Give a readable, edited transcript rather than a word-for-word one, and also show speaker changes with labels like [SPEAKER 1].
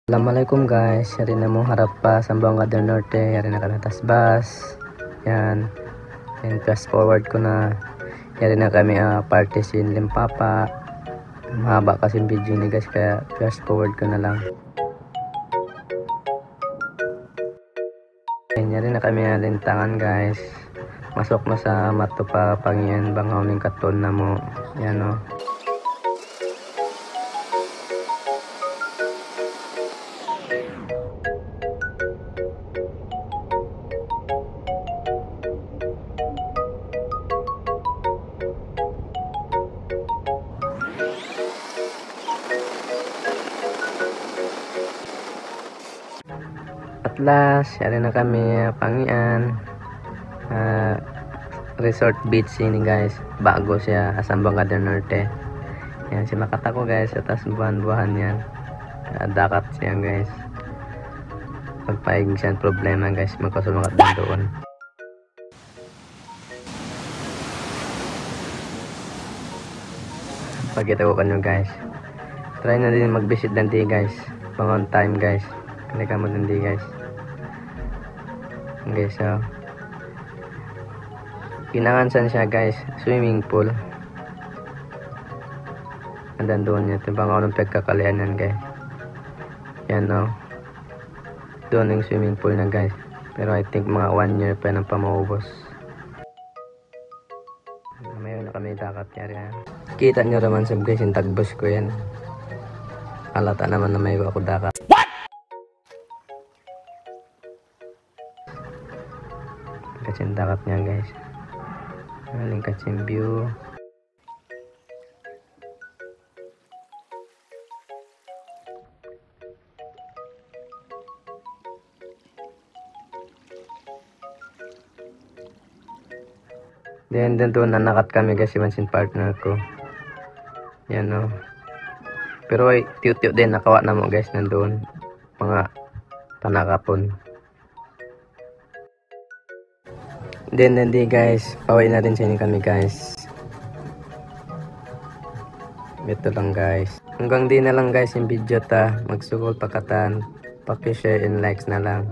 [SPEAKER 1] Assalamualaikum guys, yari na mo harap pa sa Zamboanga del Norte, yari na kami tasbas. Yan, and fast forward ko na, yari na kami party sin Limpapa. Mahaba kasi video ni guys, kaya fast forward ko na lang. Yan, yari na kami lintangan guys. Masok na sa matupa pangyan bangaw ning katon na mo. Yan o. At last, yari na kami pangian. Resort beach ini guys, bago siya Zamboanga del Norte. Yan si Makata ko guys, atas buhan-buhan yan. Dakat siya guys. Pagpaig siya problema guys, magkasumakat din doon. Pagkita ko kanyo guys, try na din mag-visit dandi guys, pang on time guys. Kaya ka mo dandi guys. Okay, so pinangansan siya guys, swimming pool. Andan doon niya, tibang ako ng pagkakalianan guys. Yan o. Doon yung swimming pool na guys. Pero I think mga 1 year pa nang pamaubos. Mayroon na kami dakat yari yan. Kita nyo naman sab guys, yung tagbos ko yan. Halata naman na may ako dakat. What? Kasi yung dakat niya guys. Aling kacing view. Then doon nanakat kami guys, yung partner ko. Yan o. Pero ay tiyo-tiyo din nakawa na mo guys nandoon. Mga panakapon. Then hindi guys, pauwi na rin sa inyo kami guys. Ito lang guys. Hanggang di na lang guys yung video ta. Magsugol pakatan. Paki-share and likes na lang.